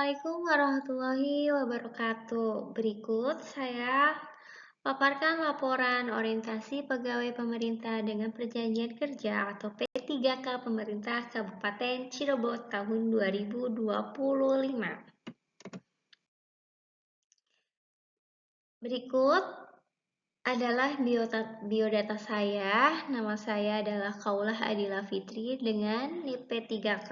Assalamualaikum warahmatullahi wabarakatuh. Berikut saya paparkan laporan orientasi pegawai pemerintah dengan perjanjian kerja atau P3K Pemerintah Kabupaten Cirebon tahun 2025. Berikut adalah biodata saya. Nama saya adalah Kaulah Adila Fitri dengan NIP P3K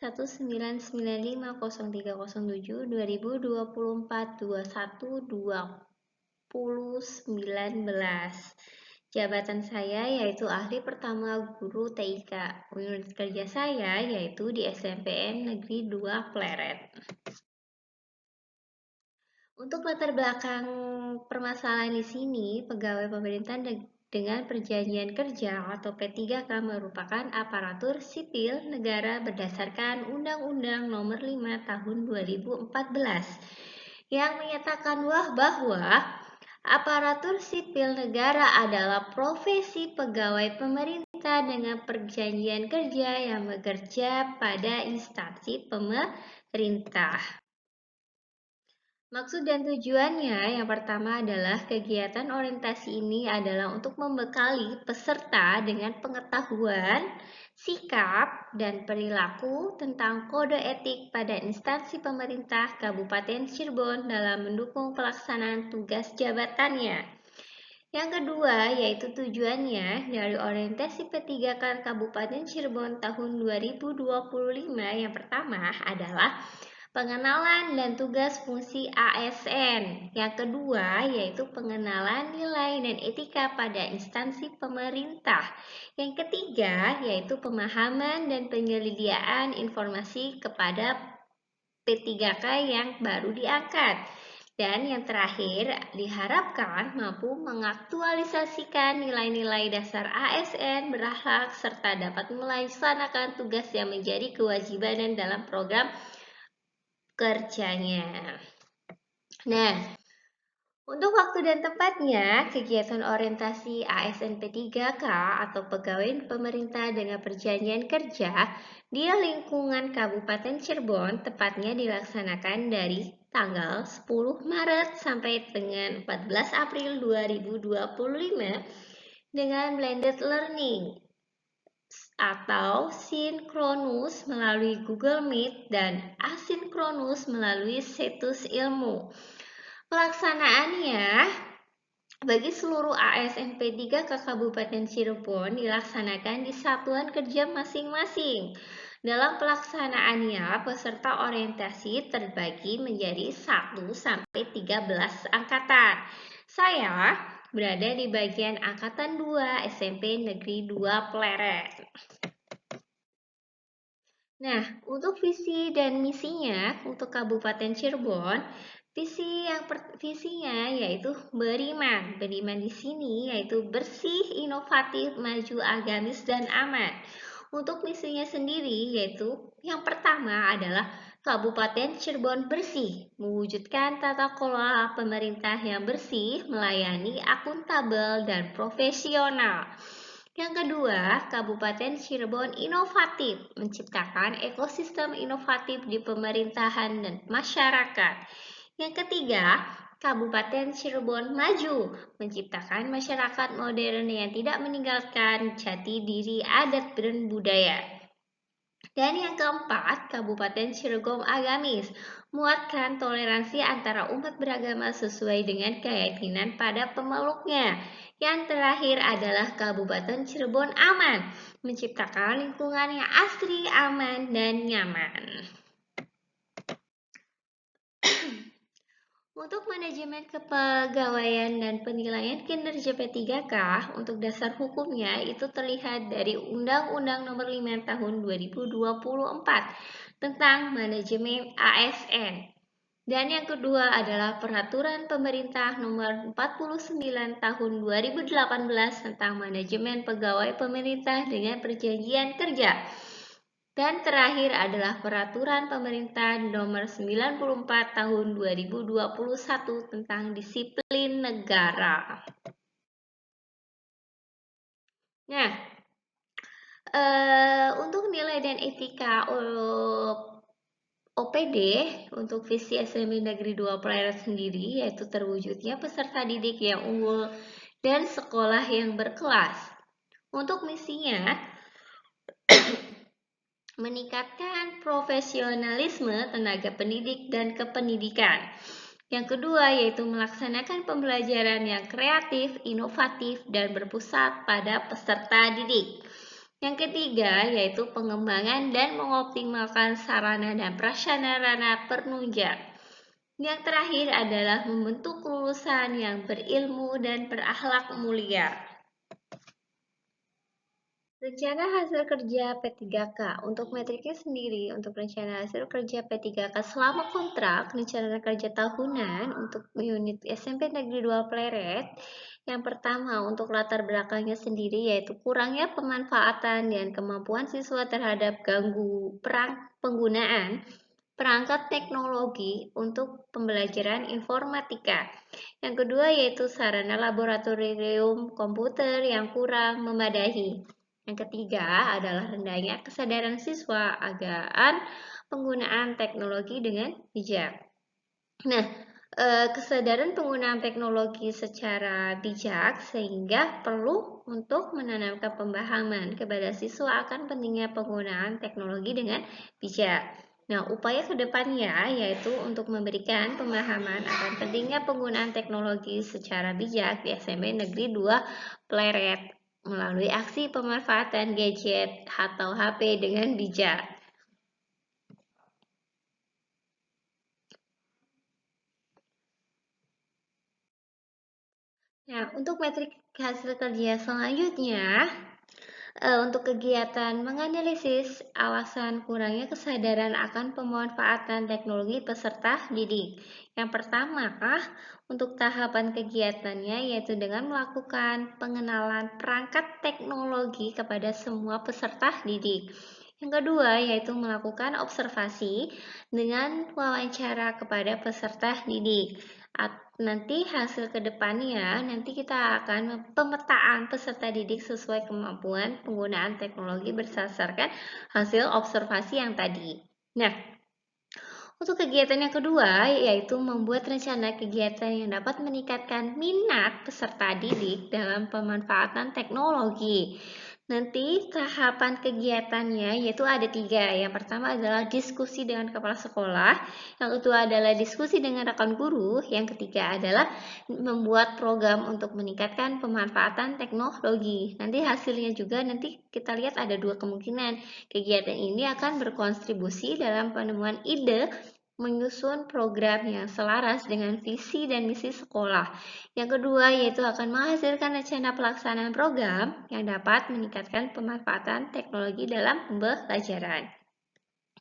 199503037-2024-21-2019. Jabatan saya yaitu ahli pertama guru TIK. Unit kerja saya yaitu di SMPN Negeri 2 Pleret. Untuk latar belakang permasalahan di sini, pegawai pemerintah dengan perjanjian kerja atau P3K merupakan aparatur sipil negara berdasarkan Undang-Undang Nomor 5 Tahun 2014 yang menyatakan bahwa aparatur sipil negara adalah profesi pegawai pemerintah dengan perjanjian kerja yang bekerja pada instansi pemerintah. Maksud dan tujuannya yang pertama adalah kegiatan orientasi ini adalah untuk membekali peserta dengan pengetahuan, sikap, dan perilaku tentang kode etik pada instansi pemerintah Kabupaten Cirebon dalam mendukung pelaksanaan tugas jabatannya. Yang kedua, yaitu tujuannya dari orientasi P3K Kabupaten Cirebon tahun 2025 yang pertama adalah pengenalan dan tugas fungsi ASN. Yang kedua, yaitu pengenalan nilai dan etika pada instansi pemerintah. Yang ketiga, yaitu pemahaman dan penyediaan informasi kepada P3K yang baru diangkat. Dan yang terakhir, diharapkan mampu mengaktualisasikan nilai-nilai dasar ASN berakhlak serta dapat melaksanakan tugas yang menjadi kewajiban dalam program kerjanya. Nah, untuk waktu dan tempatnya, kegiatan orientasi ASN P3K atau pegawai pemerintah dengan perjanjian kerja di lingkungan Kabupaten Cirebon tepatnya dilaksanakan dari tanggal 10 Maret sampai dengan 14 April 2025 dengan blended learning atau sinkronus melalui Google Meet dan asinkronus melalui situs ilmu. Pelaksanaannya bagi seluruh ASN P3K Kabupaten Cirebon dilaksanakan di satuan kerja masing-masing. Dalam pelaksanaannya, peserta orientasi terbagi menjadi 1 sampai 13 angkatan. Saya berada di bagian angkatan 2 SMP Negeri 2 Pleret. Nah, untuk visi dan misinya untuk Kabupaten Cirebon, visinya yaitu beriman. Beriman di sini yaitu bersih, inovatif, maju, agamis, dan aman. Untuk misinya sendiri yaitu yang pertama adalah Kabupaten Cirebon bersih, mewujudkan tata kelola pemerintah yang bersih, melayani akuntabel dan profesional. Yang kedua, Kabupaten Cirebon inovatif, menciptakan ekosistem inovatif di pemerintahan dan masyarakat. Yang ketiga, Kabupaten Cirebon maju, menciptakan masyarakat modern yang tidak meninggalkan jati diri adat dan budaya. Dan yang keempat, Kabupaten Cirebon agamis, muatkan toleransi antara umat beragama sesuai dengan keyakinan pada pemeluknya. Yang terakhir adalah Kabupaten Cirebon aman, menciptakan lingkungan yang asri, aman, dan nyaman. Untuk manajemen kepegawaian dan penilaian kinerja P3K, untuk dasar hukumnya itu terlihat dari Undang-Undang Nomor 5 Tahun 2024 tentang manajemen ASN. Dan yang kedua adalah Peraturan Pemerintah Nomor 49 Tahun 2018 tentang manajemen pegawai pemerintah dengan perjanjian kerja. Dan terakhir adalah Peraturan Pemerintah Nomor 94 Tahun 2021 tentang disiplin negara. Nah, untuk nilai dan etika OPD untuk visi SMP Negeri 2 Pleret sendiri yaitu terwujudnya peserta didik yang unggul dan sekolah yang berkelas. Untuk misinya, meningkatkan profesionalisme tenaga pendidik dan kependidikan. Yang kedua yaitu melaksanakan pembelajaran yang kreatif, inovatif, dan berpusat pada peserta didik. Yang ketiga yaitu pengembangan dan mengoptimalkan sarana dan prasarana penunjang. Yang terakhir adalah membentuk lulusan yang berilmu dan berakhlak mulia. Rencana hasil kerja P3K. Untuk metriknya sendiri, untuk rencana hasil kerja P3K selama kontrak, rencana kerja tahunan untuk unit SMP Negeri 2 Pleret. Yang pertama, untuk latar belakangnya sendiri yaitu kurangnya pemanfaatan dan kemampuan siswa terhadap penggunaan perangkat teknologi untuk pembelajaran informatika. Yang kedua yaitu sarana laboratorium komputer yang kurang memadai. Yang ketiga adalah rendahnya kesadaran siswa akan penggunaan teknologi dengan bijak. Nah, kesadaran penggunaan teknologi secara bijak sehingga perlu untuk menanamkan pemahaman kepada siswa akan pentingnya penggunaan teknologi dengan bijak. Nah, upaya kedepannya yaitu untuk memberikan pemahaman akan pentingnya penggunaan teknologi secara bijak di SMP Negeri 2 Pleret melalui aksi pemanfaatan gadget atau HP dengan bijak. Nah, untuk metrik hasil kerja selanjutnya, untuk kegiatan menganalisis alasan kurangnya kesadaran akan pemanfaatan teknologi peserta didik. Yang pertama, untuk tahapan kegiatannya yaitu dengan melakukan pengenalan perangkat teknologi kepada semua peserta didik. Yang kedua, yaitu melakukan observasi dengan wawancara kepada peserta didik. Nanti hasil kedepannya, nanti kita akan pemetaan peserta didik sesuai kemampuan penggunaan teknologi berdasarkan hasil observasi yang tadi. Nah, untuk kegiatan yang kedua, yaitu membuat rencana kegiatan yang dapat meningkatkan minat peserta didik dalam pemanfaatan teknologi. Nanti tahapan kegiatannya yaitu ada 3. Yang pertama adalah diskusi dengan kepala sekolah, yang kedua adalah diskusi dengan rekan guru, yang ketiga adalah membuat program untuk meningkatkan pemanfaatan teknologi. Nanti hasilnya juga nanti kita lihat ada 2 kemungkinan. Kegiatan ini akan berkontribusi dalam penemuan ide menyusun program yang selaras dengan visi dan misi sekolah. Yang kedua yaitu akan menghasilkan rencana pelaksanaan program yang dapat meningkatkan pemanfaatan teknologi dalam pembelajaran.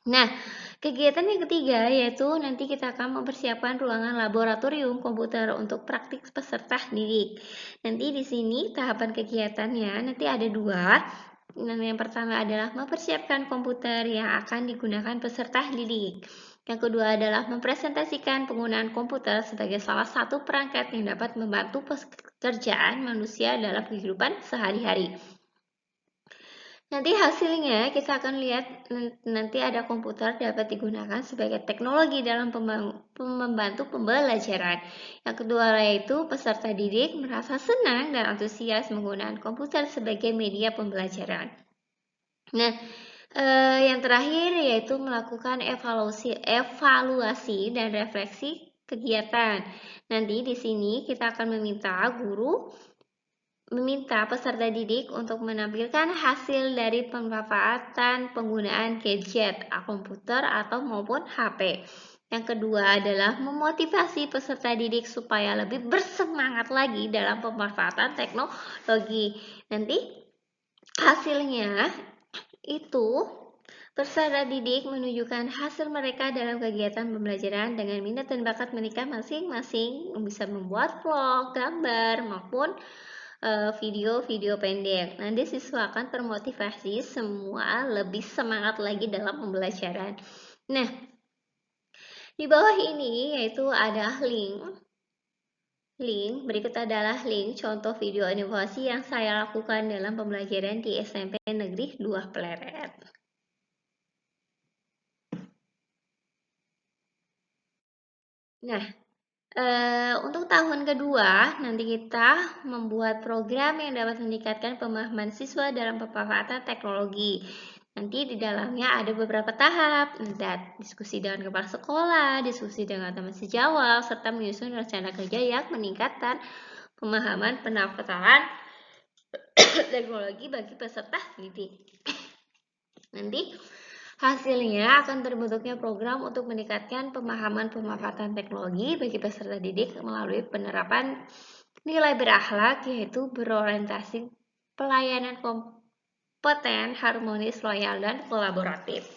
Nah, kegiatan yang ketiga yaitu nanti kita akan mempersiapkan ruangan laboratorium komputer untuk praktik peserta didik. Nanti di sini tahapan kegiatannya nanti ada 2. Yang pertama adalah mempersiapkan komputer yang akan digunakan peserta didik. Yang kedua adalah mempresentasikan penggunaan komputer sebagai salah satu perangkat yang dapat membantu pekerjaan manusia dalam kehidupan sehari-hari. Nanti hasilnya kita akan lihat nanti ada komputer dapat digunakan sebagai teknologi dalam membantu pembelajaran. Yang kedua yaitu peserta didik merasa senang dan antusias menggunakan komputer sebagai media pembelajaran. Nah, yang terakhir yaitu melakukan evaluasi dan refleksi kegiatan. Nanti di sini kita akan meminta peserta didik untuk menampilkan hasil dari pemanfaatan penggunaan gadget, komputer atau maupun HP. Yang kedua adalah memotivasi peserta didik supaya lebih bersemangat lagi dalam pemanfaatan teknologi. Nanti hasilnya itu peserta didik menunjukkan hasil mereka dalam kegiatan pembelajaran dengan minat dan bakat mereka masing-masing, bisa membuat vlog, gambar, maupun video-video pendek. Nanti siswa akan termotivasi semua lebih semangat lagi dalam pembelajaran. Nah, di bawah ini yaitu ada link berikut adalah link contoh video inovasi yang saya lakukan dalam pembelajaran di SMP Negeri 2 Pleret. Nah, untuk tahun kedua, nanti kita membuat program yang dapat meningkatkan pemahaman siswa dalam pemanfaatan teknologi. Nanti di dalamnya ada beberapa tahap, dan diskusi dengan kepala sekolah, diskusi dengan teman sejawat, serta menyusun rencana kerja yang meningkatkan pemahaman penafsiran teknologi bagi peserta didik. Nanti hasilnya akan terbentuknya program untuk meningkatkan pemahaman pemanfaatan teknologi bagi peserta didik melalui penerapan nilai berakhlak, yaitu berorientasi pelayanan kompeten, harmonis, loyal, dan kolaboratif.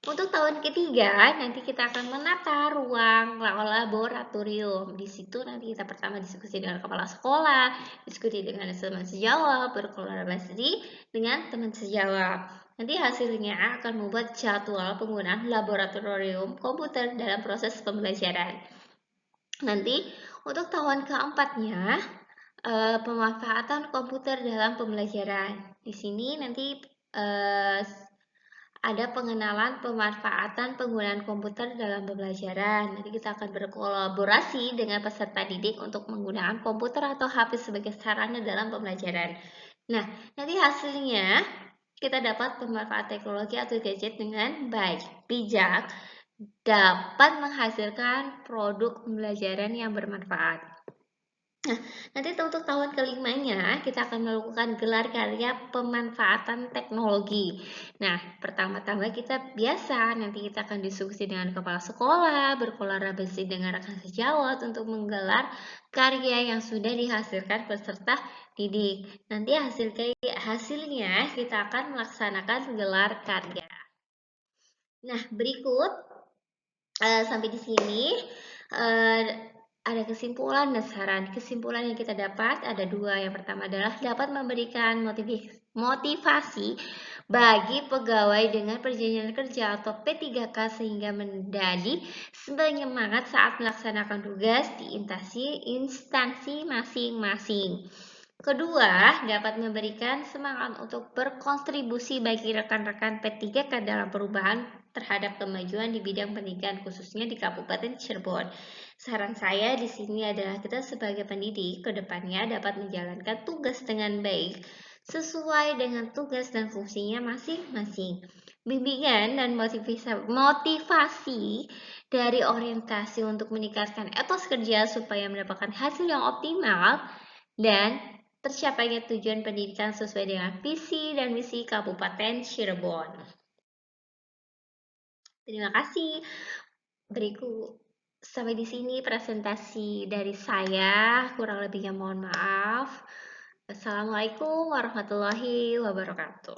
Untuk tahun ketiga, nanti kita akan menata ruang laboratorium. Di situ nanti kita pertama diskusi dengan kepala sekolah, diskusi dengan teman sejawat, berkolaborasi dengan teman sejawat. Nanti hasilnya akan membuat jadwal penggunaan laboratorium komputer dalam proses pembelajaran. Nanti untuk tahun keempatnya, pemanfaatan komputer dalam pembelajaran. Di sini nanti ada pengenalan pemanfaatan penggunaan komputer dalam pembelajaran. Nanti kita akan berkolaborasi dengan peserta didik untuk menggunakan komputer atau HP sebagai sarana dalam pembelajaran. Nah, nanti hasilnya kita dapat pemanfaatan teknologi atau gadget dengan baik, bijak, dapat menghasilkan produk pembelajaran yang bermanfaat. Nah, nanti untuk tahun kelimanya kita akan melakukan gelar karya pemanfaatan teknologi. Nah, pertama-tama kita biasa, nanti kita akan diskusi dengan kepala sekolah, berkolaborasi dengan rekan sejawat untuk menggelar karya yang sudah dihasilkan peserta didik. Nanti hasilnya kita akan melaksanakan gelar karya. Nah, berikut sampai di sini ada kesimpulan dan saran. Kesimpulan yang kita dapat ada dua. Yang pertama adalah dapat memberikan motivasi bagi pegawai dengan perjanjian kerja atau P3K sehingga menjadi semangat saat melaksanakan tugas di instansi masing-masing. Kedua, dapat memberikan semangat untuk berkontribusi bagi rekan-rekan P3K dalam perubahan terhadap kemajuan di bidang pendidikan khususnya di Kabupaten Cirebon. Saran saya di sini adalah kita sebagai pendidik ke depannya dapat menjalankan tugas dengan baik sesuai dengan tugas dan fungsinya masing-masing. Bimbingan dan motivasi dari orientasi untuk meningkatkan etos kerja supaya mendapatkan hasil yang optimal dan tercapainya tujuan pendidikan sesuai dengan visi dan misi Kabupaten Cirebon. Terima kasih. Berikut sampai di sini presentasi dari saya. Kurang lebihnya mohon maaf. Assalamualaikum warahmatullahi wabarakatuh.